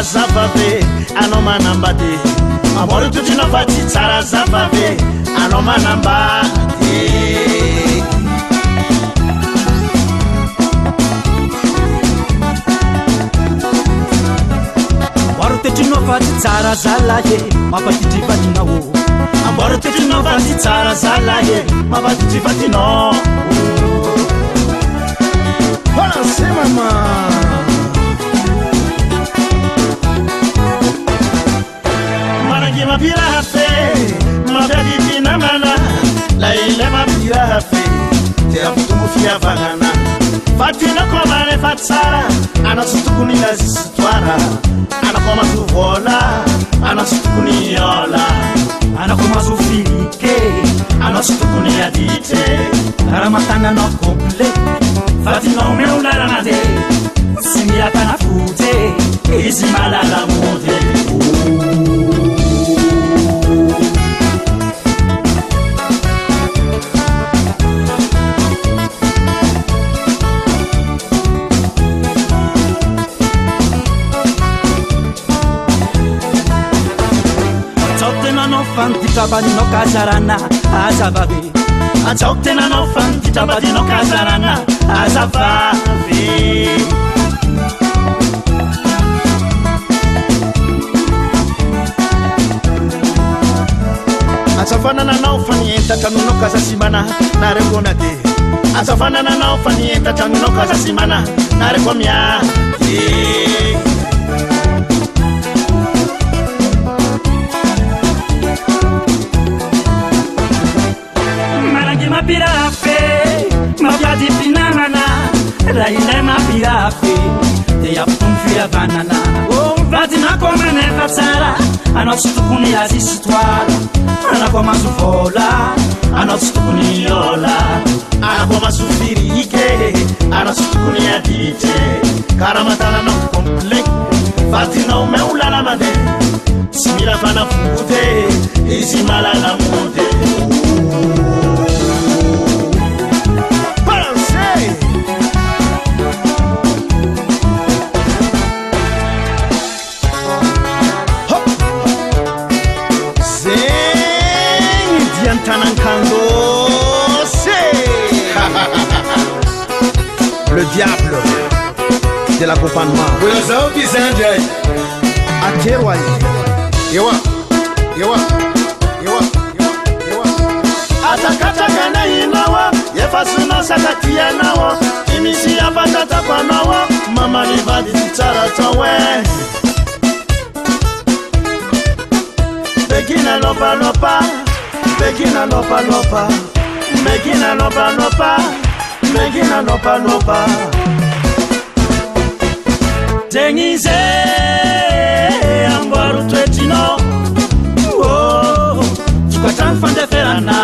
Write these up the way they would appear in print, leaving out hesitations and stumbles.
tsara zavabe anao manambady ambory totrina fa tsy tsara zavabe anao manambady ambory totrina fa tsy tsara zalaye mampatidrivatinao ambory totrina fa tsy tsara zalaye mampatidrivatinao voilà c'est maman managi mapirafe mapiadidinamana laile mapirafe te afutumu fiavagana fatina komane fatsara anasutukuni nazisitwara anakomasu vola anasutukuni yola anakomasu filike anasutukuni adite aramatana no komple fatina umeularana simiyatana fute izimalala mude fantitrabanino kasarana azavabe atsaok tena anao fantitrabanino kasarana azavabe atsafanana anao fanientatranonao kasasimana narekomyade atsafanana anao fanientatranonao kasasimana narekomyade mapirafe mapiadipinamana railay mapirafe de afutumfiavanana vadinakomane fatsara anao tsy tokony azisitwara anakomaso vola anao tsy tokony yola anakomaso firike anao tsy tokony adite karamatananao komple vadinao meolala mande tsy mila fanafode izy malala mode Le diable de l'accompagnement. Ateroy. Yewa. Atakatagana inawa yefasuna sakatia nawa imisi abatata kwa nawa mama livadi titsara tawe Begina lopa lopa Begina lopa lopa Begina lopa lopa Begina lopa lopa Tengize ambaru twetino Oh Tukatan fande ferana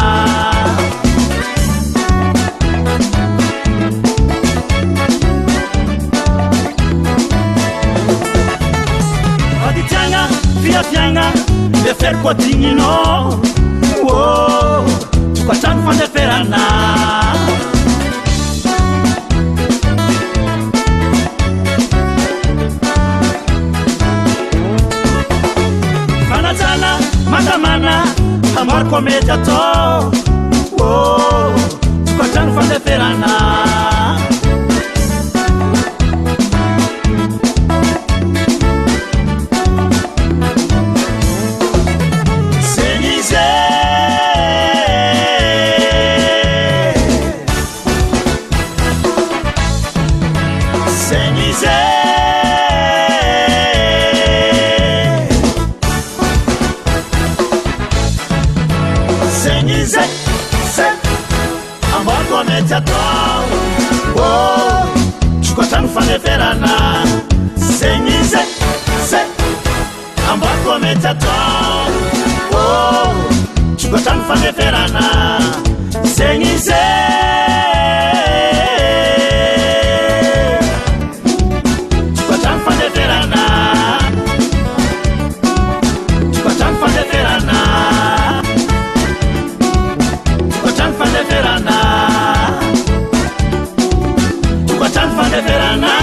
Aditianga fiafianga de fer quatinino Oh Tukatan fande ferana Mana amar comedia to oh tukatan fande ferana Senize amor comedia to oh tukatan fande ferana Senize amor comedia to oh tukatan fande ferana Senize tukatan fande ferana tukatan fande ferana tukatan fande ferana tukatan fande ferana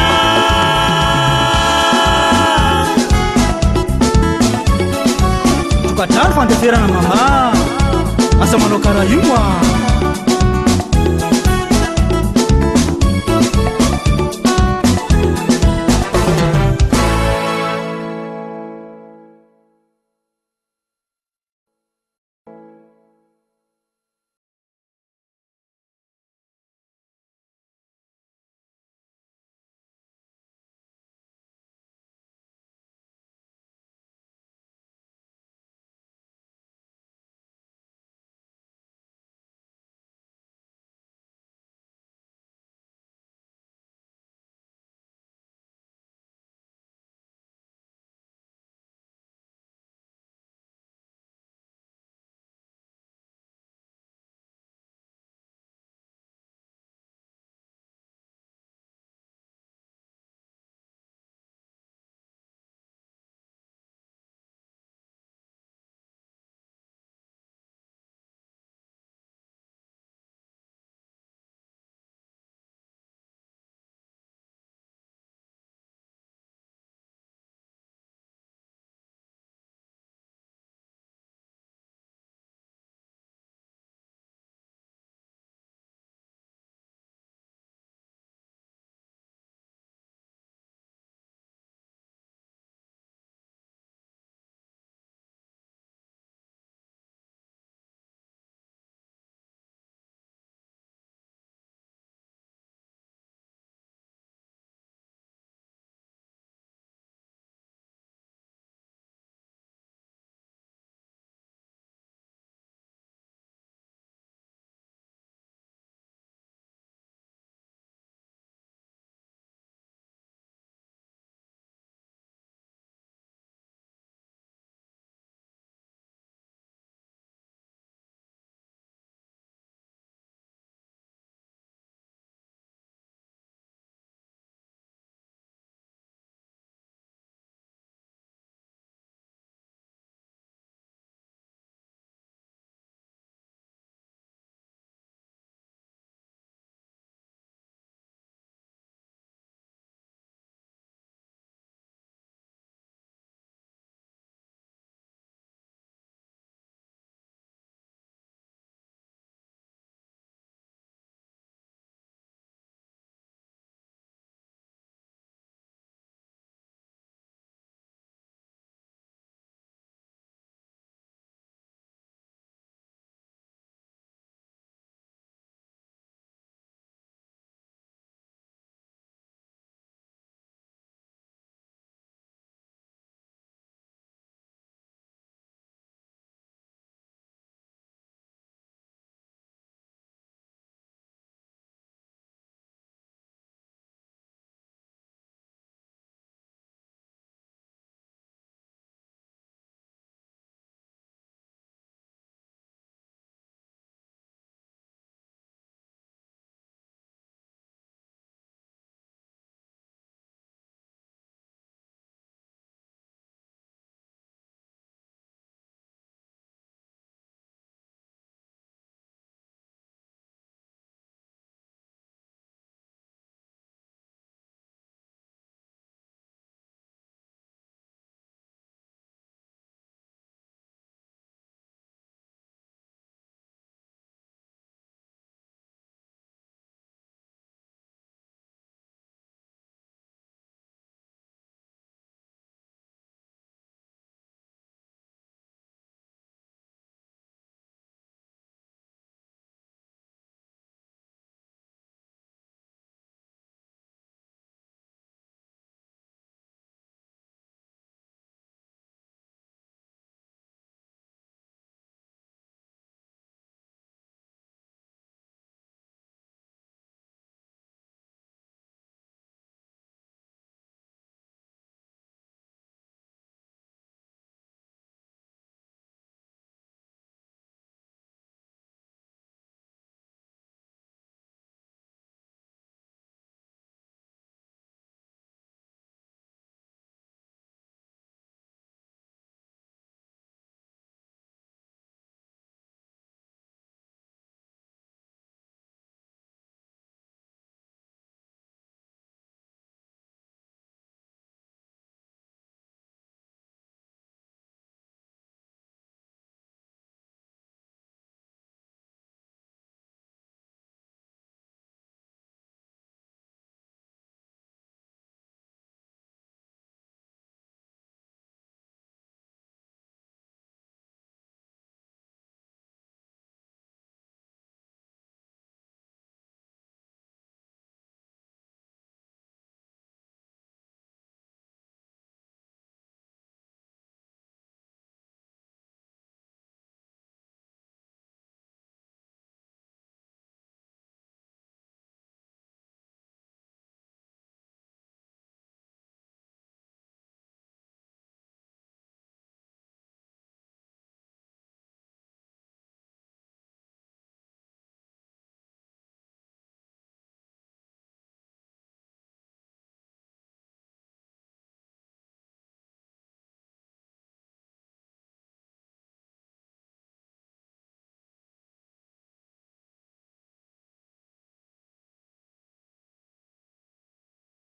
Tokadrano fandeferana mama asa manao karaha io a